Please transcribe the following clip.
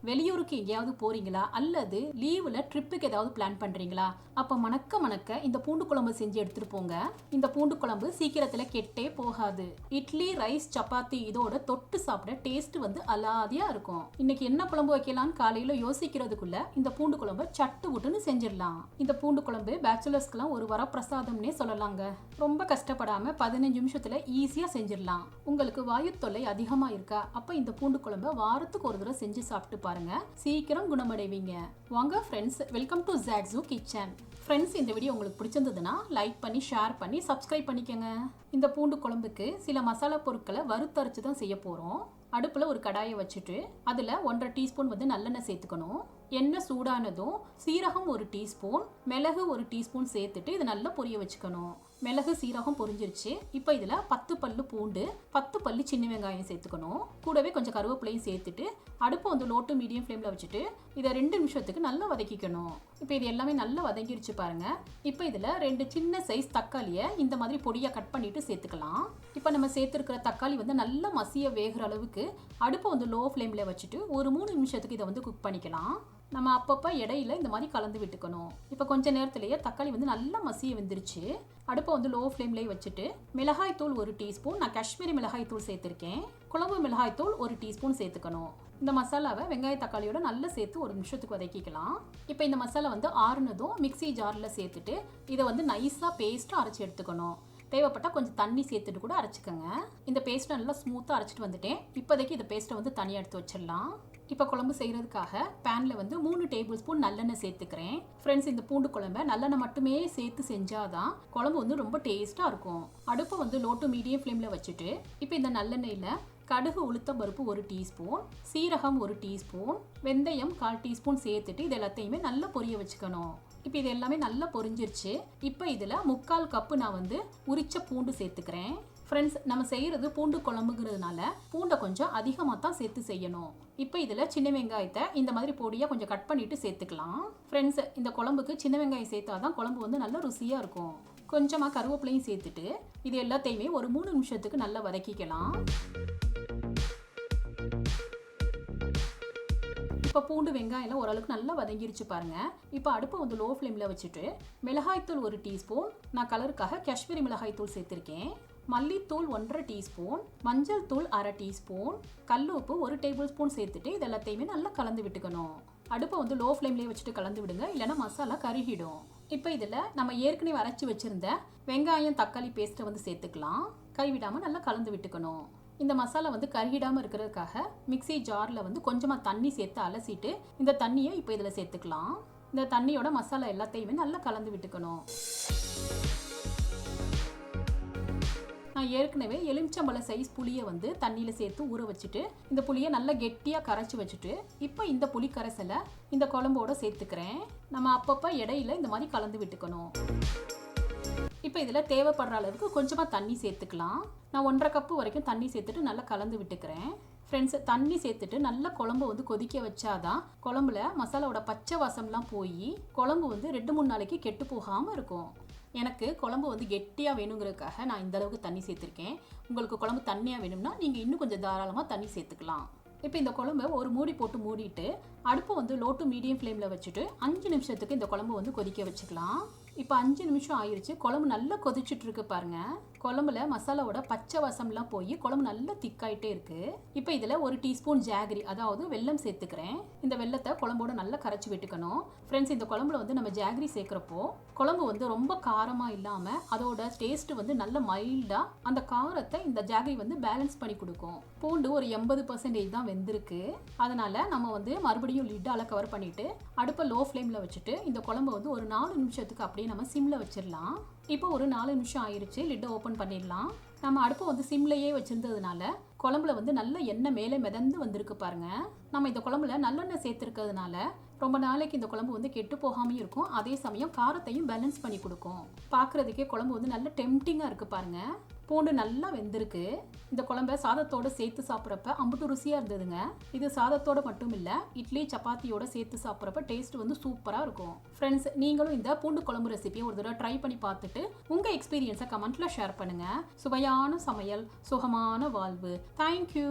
வெளியூருக்கு எங்கேயாவது போறீங்களா அல்லது லீவ்ல ட்ரிப்புக்கு ஏதாவது பிளான் பண்றீங்களா? அப்ப மணக்க மணக்க இந்த பூண்டு குழம்பு செஞ்சு எடுத்துட்டு போங்க. இந்த பூண்டு குழம்பு சீக்கிரத்துல கெட்டே போகாது. இட்லி, ரைஸ், சப்பாத்தி இதோட தொட்டு சாப்பிட டேஸ்ட் வந்து அலாதியா இருக்கும். இன்னைக்கு என்ன குழம்பு வைக்கலாம்னு காலையில யோசிக்கிறதுக்குள்ள இந்த பூண்டு குழம்பு சட்டு விட்டுன்னு செஞ்சிடலாம். இந்த பூண்டு குழம்பு பேச்சுலர்ஸ்க்குலாம் ஒரு வரப்பிரசாதம்னே சொல்லலாங்க. ரொம்ப கஷ்டப்படாம 15 நிமிஷத்துல ஈஸியா செஞ்சிடலாம். உங்களுக்கு வாயு தொல்லை அதிகமா இருக்கா? அப்ப இந்த பூண்டு குழம்பு வாரத்துக்கு ஒரு தடவை செஞ்சு சாப்பிட்டு பாருங்க, சீக்கிரம் குணமடைவீங்க. வாங்க ஃப்ரெண்ட்ஸ், வெல்கம் டு ஜாக்ஸூ கிச்சன். ஃப்ரெண்ட்ஸ், இந்த வீடியோ உங்களுக்கு பிடிச்சிருந்ததுன்னா லைக் பண்ணி, ஷேர் பண்ணி, சப்ஸ்கிரைப் பண்ணிக்கோங்க. இந்த பூண்டு குழம்புக்கு சில மசாலா பொருட்களை வறுத்தரைச்சு தான் செய்ய போறோம். அடுப்புல ஒரு கடாயை வச்சுட்டு அதுல 1.5 டீஸ்பூன் வந்து நல்லெண்ணெய் சேர்த்துக்கணும். எண்ணெய் சூடானதும் சீரகம் 1 டீஸ்பூன், மிளகு 1 டீஸ்பூன் சேர்த்துட்டு இது நல்லா பொரிய வச்சுக்கணும். மிளகு சீரகம் பொரிஞ்சிருச்சு. இப்போ இதுல 10 பல்லு பூண்டு, 10 பல்லு சின்ன வெங்காயம் சேர்த்துக்கணும். கூடவே கொஞ்சம் கருவேப்பிலையும் சேர்த்துட்டு அடுப்பை வந்து லோ டு மீடியம் ஃப்ளேம்ல வச்சுட்டு இதை 2 நிமிஷத்துக்கு நல்லா வதக்கிக்கணும். இப்போ இது எல்லாமே நல்லா வதங்கிருச்சு பாருங்க. இப்போ இதுல 2 சின்ன சைஸ் தக்காளியை இந்த மாதிரி பொடியா கட் பண்ணிட்டு சேர்த்துக்கலாம். இப்போ நம்ம சேர்த்துருக்கிற தக்காளி வந்து நல்லா மசிய வேகிற அளவுக்கு அடுப்பை வந்து லோ ஃப்ளேம்ல வச்சுட்டு ஒரு 3 நிமிஷத்துக்கு இதை வந்து குக் பண்ணிக்கலாம். நம்ம அப்பப்போ இடையில இந்த மாதிரி கலந்து விட்டுக்கணும். இப்போ கொஞ்ச நேரத்திலேயே தக்காளி வந்து நல்லா மசிய வெந்துருச்சு. அடுப்பை வந்து லோ ஃப்ளேம்லேயே வச்சுட்டு மிளகாய் தூள் 1 டீஸ்பூன், நான் காஷ்மீரி மிளகாய் தூள் சேர்த்துருக்கேன். குழம்பு மிளகாய் தூள் 1 டீஸ்பூன் சேர்த்துக்கணும். இந்த மசாலாவை வெங்காய தக்காளியோட நல்லா சேர்த்து 1 நிமிஷத்துக்கு வதக்கிக்கலாம். இப்போ இந்த மசாலா வந்து ஆறுனதும் மிக்சி ஜாரில் சேர்த்துட்டு இதை வந்து நைஸாக பேஸ்ட்டாக அரைச்சி எடுத்துக்கணும். தேவைப்பட்டால் கொஞ்சம் தண்ணி சேர்த்துட்டு கூட அரைச்சிக்கோங்க. இந்த பேஸ்ட்டை நல்லா ஸ்மூத்தாக அரைச்சிட்டு வந்துட்டேன். இப்போதைக்கு இந்த பேஸ்ட்டை வந்து தனியாக எடுத்து வச்சிடலாம். இப்போ குழம்பு செய்கிறதுக்காக பேனில் வந்து 3 டேபிள் ஸ்பூன் நல்லெண்ணெய் சேர்த்துக்கிறேன். ஃப்ரெண்ட்ஸ், இந்த பூண்டு குழம்பை நல்லெண்ணெய் மட்டுமே சேர்த்து செஞ்சாதான் குழம்பு வந்து ரொம்ப டேஸ்ட்டாக இருக்கும். அடுப்பை வந்து லோ டு மீடியம் ஃப்ளேமில் வச்சுட்டு இப்போ இந்த நல்லெண்ணெயில் கடுகு, உளுத்தம் பருப்பு 1 டீஸ்பூன், சீரகம் 1 டீஸ்பூன், வெந்தயம் 1/4 டீஸ்பூன் சேர்த்துட்டு இது எல்லாத்தையுமே நல்லா பொரிய வச்சுக்கணும். இப்போ இது எல்லாமே நல்லா பொரிஞ்சிருச்சு. இப்போ இதில் 3/4 கப்பு நான் வந்து உரிச்ச பூண்டு சேர்த்துக்கிறேன். ஃப்ரெண்ட்ஸ், நம்ம செய்கிறது பூண்டு குழம்புங்கிறதுனால பூண்டை கொஞ்சம் அதிகமாக தான் சேர்த்து செய்யணும். இப்போ இதில் சின்ன வெங்காயத்தை இந்த மாதிரி பொடியாக கொஞ்சம் கட் பண்ணிட்டு சேர்த்துக்கலாம். ஃப்ரெண்ட்ஸ், இந்த குழம்புக்கு சின்ன வெங்காயம் சேர்த்தா தான் குழம்பு வந்து நல்லா ருசியாக இருக்கும். கொஞ்சமாக கருவேப்பிலையும் சேர்த்துட்டு இது எல்லாத்தையுமே ஒரு 3 நிமிஷத்துக்கு நல்லா வதக்கிக்கலாம். இப்போ பூண்டு வெங்காயம் ஓரளவுக்கு நல்லா வதங்கிருச்சு பாருங்க. இப்போ அடுப்பை வந்து லோ ஃப்ளேமில் வச்சுட்டு மிளகாய்த்தூள் 1 டீஸ்பூன், நான் கலருக்காக காஷ்மீரி மிளகாய் தூள் சேர்த்துருக்கேன். மல்லித்தூள் 1/2 டீஸ்பூன், மஞ்சள் தூள் 1/2 டீஸ்பூன், கல் உப்பு 1 டேபிள் ஸ்பூன் சேர்த்துட்டு இது எல்லாத்தையுமே நல்லா கலந்து விட்டுக்கணும். அடுப்பை வந்து லோ ஃப்ளேம்லேயே வச்சுட்டு கலந்து விடுங்க, இல்லைன்னா மசாலா கருகிடும். இப்போ இதில் நம்ம ஏற்கனவே அரைச்சி வச்சிருந்த வெங்காயம் தக்காளி பேஸ்ட்டை வந்து சேர்த்துக்கலாம். கைவிடாமல் நல்லா கலந்து விட்டுக்கணும். இந்த மசாலா வந்து கருகிடாமல் இருக்கிறதுக்காக மிக்சி ஜாரில் வந்து கொஞ்சமாக தண்ணி சேர்த்து அலசிட்டு இந்த தண்ணியை இப்போ இதில் சேர்த்துக்கலாம். இந்த தண்ணியோட மசாலா எல்லாத்தையுமே நல்லா கலந்து விட்டுக்கணும். நான் ஏற்கனவே எலுமிச்சம்பழ சைஸ் புளியை வந்து தண்ணியில் சேர்த்து ஊற வச்சுட்டு இந்த புளியை நல்லா கெட்டியாக கரைச்சி வச்சுட்டு இப்போ இந்த புளி கரைசலை இந்த குழம்போட சேர்த்துக்கிறேன். நம்ம அப்பப்போ இடையில இந்த மாதிரி கலந்து விட்டுக்கணும். இப்போ இதில் தேவைப்படுற அளவுக்கு கொஞ்சமாக தண்ணி சேர்த்துக்கலாம். நான் 1/2 கப்பு வரைக்கும் தண்ணி சேர்த்துட்டு நல்லா கலந்து விட்டுக்கிறேன். ஃப்ரெண்ட்ஸ், தண்ணி சேர்த்துட்டு நல்லா குழம்பு வந்து கொதிக்க வச்சாதான் குழம்புல மசாலாவோட பச்சை வாசம்லாம் போய் குழம்பு வந்து 2-3 நாளைக்கு கெட்டு போகாமல் இருக்கும். எனக்கு குழம்பு வந்து கெட்டியாக வேணுங்கிறதுக்காக நான் இந்த அளவுக்கு தண்ணி சேர்த்துருக்கேன். உங்களுக்கு குழம்பு தண்ணியாக வேணும்னா நீங்கள் இன்னும் கொஞ்சம் தாராளமாக தண்ணி சேர்த்துக்கலாம். இப்போ இந்த குழம்பை ஒரு மூடி போட்டு மூடிட்டு அடுப்பை வந்து லோ டு மீடியம் ஃப்ளேமில் வச்சுட்டு 5 நிமிஷத்துக்கு இந்த குழம்பு வந்து கொதிக்க வச்சுக்கலாம். இப்போ 5 நிமிஷம் ஆயிடுச்சு. குழம்பு நல்லா கொதிச்சுட்டு இருக்கு பாருங்க. குழம்புல மசாலாவோட பச்சை வாசம்லாம் போய் குழம்பு நல்லா திக்காயிட்டே இருக்கு. இப்போ இதில் 1 டீஸ்பூன் ஜாகரி, அதாவது வெல்லம் சேர்த்துக்கிறேன். இந்த வெல்லத்தை குழம்போட நல்லா கரைச்சி விட்டுக்கணும். ஃப்ரெண்ட்ஸ், இந்த குழம்புல வந்து நம்ம ஜாகரி சேர்க்குறப்போ குழம்பு வந்து ரொம்ப காரமாக இல்லாமல் அதோட டேஸ்ட் வந்து நல்ல மைல்டாக அந்த காரத்தை இந்த ஜாகரி வந்து பேலன்ஸ் பண்ணி கொடுக்கும். பூண்டு ஒரு 80% தான் வெந்திருக்கு. அதனால நம்ம வந்து மறுபடியும் லிட்டால கவர் பண்ணிட்டு அடுப்பை லோ ஃப்ளேமில் வச்சுட்டு இந்த குழம்பு வந்து ஒரு 4 நிமிஷத்துக்கு அப்படியே நம்ம சிம்ல வச்சிடலாம். இப்போ ஒரு 4 நிமிஷம் ஆயிடுச்சு. லிட்டை ஓப்பன் பண்ணிடலாம். நம்ம அடுப்பை வந்து சிம்லையே வச்சிருந்ததுனால குழம்புல வந்து நல்ல எண்ணெய் மேலே மிதந்து வந்திருக்கு பாருங்க. நம்ம இந்த குழம்புல நல்லெண்ணெய் சேர்த்துருக்கிறதுனால ரொம்ப நாளைக்கு இந்த குழம்பு வந்து கெட்டு போகாமல் இருக்கும். அதே சமயம் காரத்தையும் பேலன்ஸ் பண்ணி கொடுக்கும். பார்க்குறதுக்கே குழம்பு வந்து நல்ல டெம்டிங்காக இருக்குது பாருங்க. பூண்டு நல்லா வெந்திருக்கு. இந்த குழம்பை சாதத்தோடு சேர்த்து சாப்பிட்றப்ப அம்புட்டு ருசியாக இருந்ததுங்க. இது சாதத்தோடு மட்டும் இல்லை, இட்லி சப்பாத்தியோட சேர்த்து சாப்பிட்றப்ப டேஸ்ட் வந்து சூப்பராக இருக்கும். ஃப்ரெண்ட்ஸ், நீங்களும் இந்த பூண்டு குழம்பு ரெசிபியை ஒரு தடவை ட்ரை பண்ணி பார்த்துட்டு உங்கள் எக்ஸ்பீரியன்ஸை கமெண்ட்டில் ஷேர் பண்ணுங்கள். சுவையான சமையல், சுகமான வாழ்வு. தேங்க்யூ.